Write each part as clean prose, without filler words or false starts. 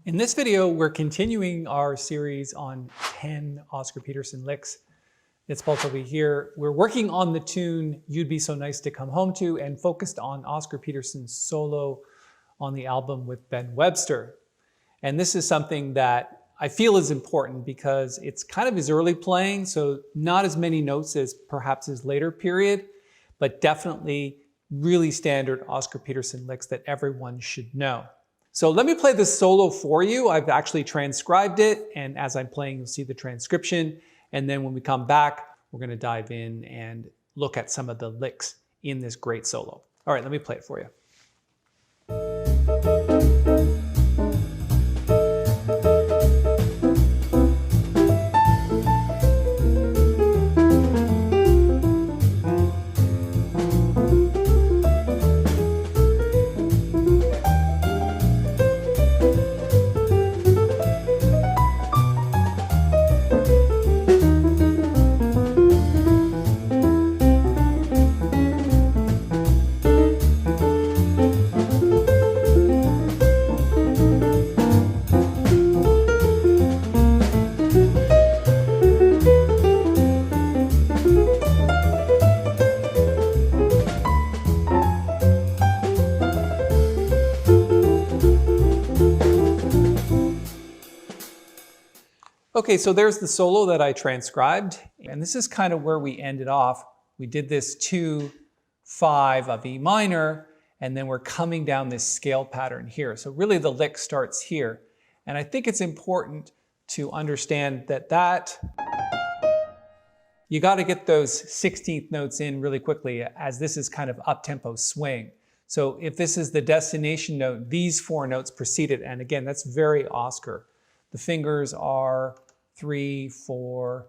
In this video, we're continuing our series on 10 Oscar Peterson licks. It's Paul Tobey here. We're working on the tune You'd Be So Nice to Come Home To and focused on Oscar Peterson's solo on the album with Ben Webster. And this is something that I feel is important because it's kind of his early playing, so not as many notes as perhaps his later period, but definitely really standard Oscar Peterson licks that everyone should know. So let me play this solo for you. I've actually transcribed it, and as I'm playing, you'll see the transcription. And then when we come back, we're going to dive in and look at some of the licks in this great solo. All right, let me play it for you. Okay, so there's the solo that I transcribed, and this is kind of where we ended off. We did this 2-5 of E minor, and then we're coming down this scale pattern here. So really the lick starts here. And I think it's important to understand that you got to get those 16th notes in really quickly, as this is kind of up-tempo swing. So if this is the destination note, these 4 notes precede it, and again, that's very Oscar. The fingers are 3, 4,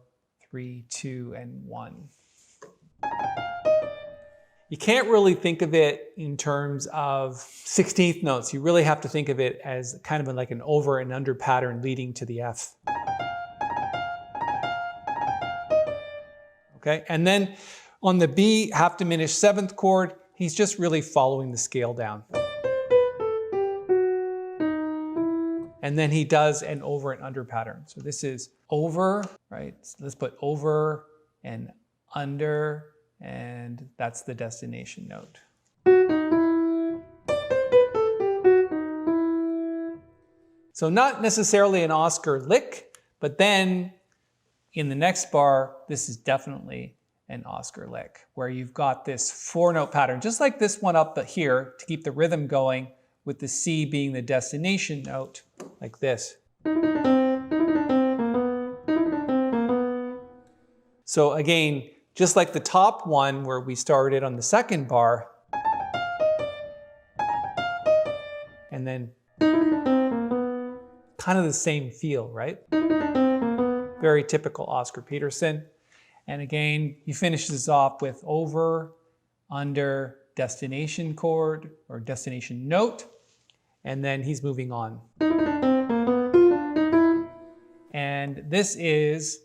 3, 2, and 1. You can't really think of it in terms of 16th notes. You really have to think of it as kind of like an over and under pattern leading to the F. Okay, and then on the B half diminished 7th chord, he's just really following the scale down. And then he does an over and under pattern. So this is over, right? So let's put over and under, and that's the destination note. So not necessarily an Oscar lick, but then in the next bar, this is definitely an Oscar lick, where you've got this 4-note pattern, just like this one up here, to keep the rhythm going, with the C being the destination note, like this. So again, just like the top one where we started on the 2nd bar, and then kind of the same feel, right? Very typical Oscar Peterson. And again, he finishes off with over, under, destination chord or destination note, and then he's moving on. And this is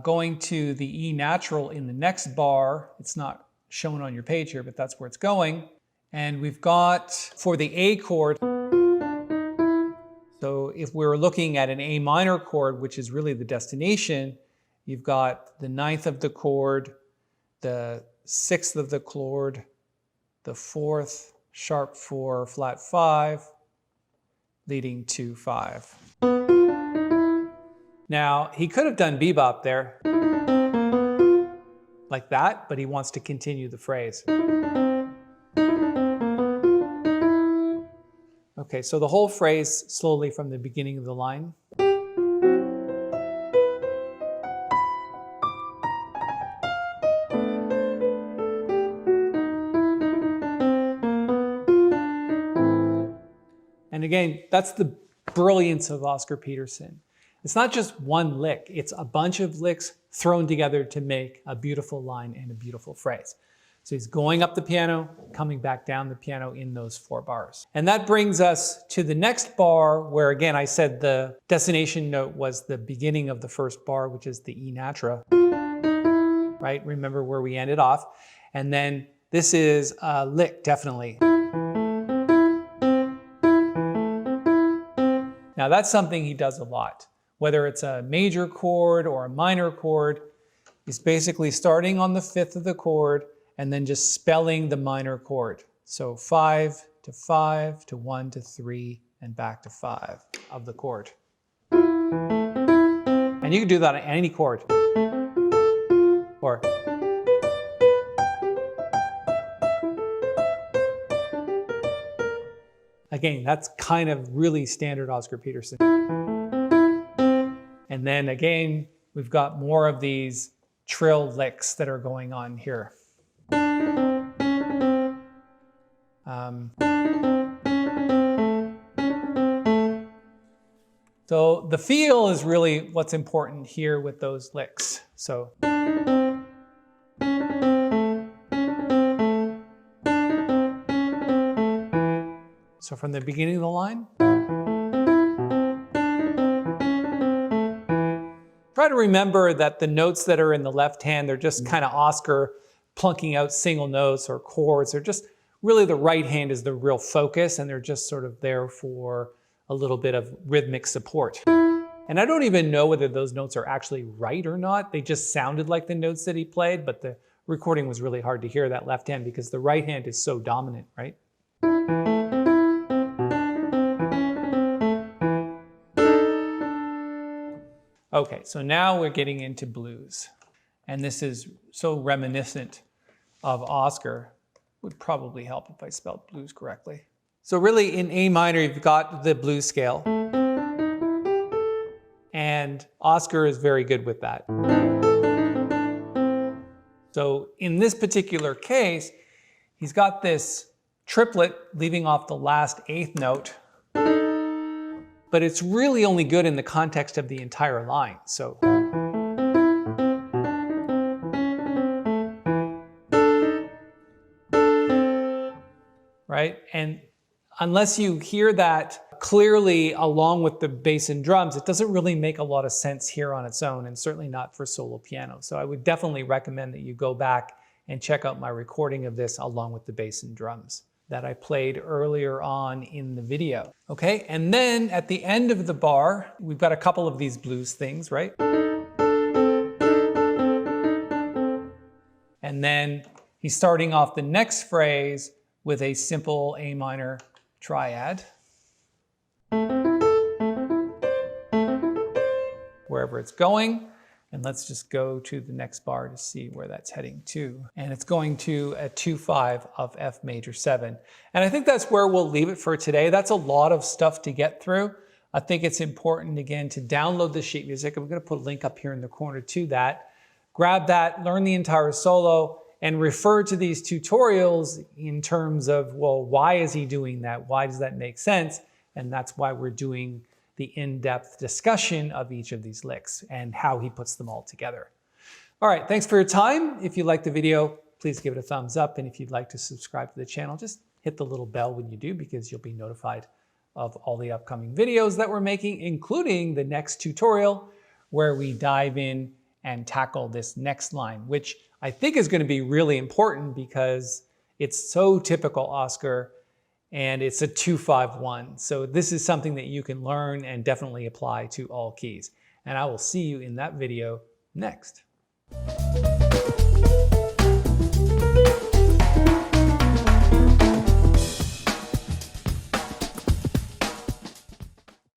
going to the E natural in the next bar. It's not shown on your page here, but that's where it's going. And we've got, for the A chord, so if we're looking at an A minor chord, which is really the destination, you've got the 9th of the chord, the 6th of the chord, the 4th, sharp 4, flat 5, leading to 5. Now, he could have done bebop there, like that, but he wants to continue the phrase. Okay, so the whole phrase slowly from the beginning of the line. And again, that's the brilliance of Oscar Peterson. It's not just one lick, it's a bunch of licks thrown together to make a beautiful line and a beautiful phrase. So he's going up the piano, coming back down the piano in those 4 bars. And that brings us to the next bar where, again, I said the destination note was the beginning of the 1st bar, which is the E natural, right? Remember where we ended off. And then this is a lick, definitely. Now that's something he does a lot. Whether it's a major chord or a minor chord, he's basically starting on the 5th of the chord and then just spelling the minor chord. So 5 to 5 to 1 to 3 and back to 5 of the chord. And you can do that on any chord. Or again, that's kind of really standard Oscar Peterson. And then again, we've got more of these trill licks that are going on here. So the feel is really what's important here with those licks. So from the beginning of the line, try to remember that the notes that are in the left hand, they're just kind of Oscar plunking out single notes or chords. They're just really, the right hand is the real focus, and they're just sort of there for a little bit of rhythmic support. And I don't even know whether those notes are actually right or not. They just sounded like the notes that he played, but the recording was really hard to hear that left hand because the right hand is so dominant, right? Okay, so now we're getting into blues. And this is so reminiscent of Oscar. Would probably help if I spelled blues correctly. So really in A minor, you've got the blues scale. And Oscar is very good with that. So in this particular case, he's got this triplet leaving off the last 8th note. But it's really only good in the context of the entire line. So right? And unless you hear that clearly along with the bass and drums, it doesn't really make a lot of sense here on its own, and certainly not for solo piano. So I would definitely recommend that you go back and check out my recording of this along with the bass and drums that I played earlier on in the video. Okay, and then at the end of the bar, we've got a couple of these blues things, right? And then he's starting off the next phrase with a simple A minor triad. Wherever it's going. And let's just go to the next bar to see where that's heading to. And it's going to a 2-5 of F major 7. And I think that's where we'll leave it for today. That's a lot of stuff to get through. I think it's important, again, to download the sheet music. I'm going to put a link up here in the corner to that. Grab that, learn the entire solo, and refer to these tutorials in terms of, well, why is he doing that? Why does that make sense? And that's why we're doing the in-depth discussion of each of these licks and how he puts them all together. All right, thanks for your time. If you liked the video, please give it a thumbs up. And if you'd like to subscribe to the channel, just hit the little bell when you do, because you'll be notified of all the upcoming videos that we're making, including the next tutorial where we dive in and tackle this next line, which I think is going to be really important because it's so typical Oscar, and it's a 2-5-1. So this is something that you can learn and definitely apply to all keys. And I will see you in that video next.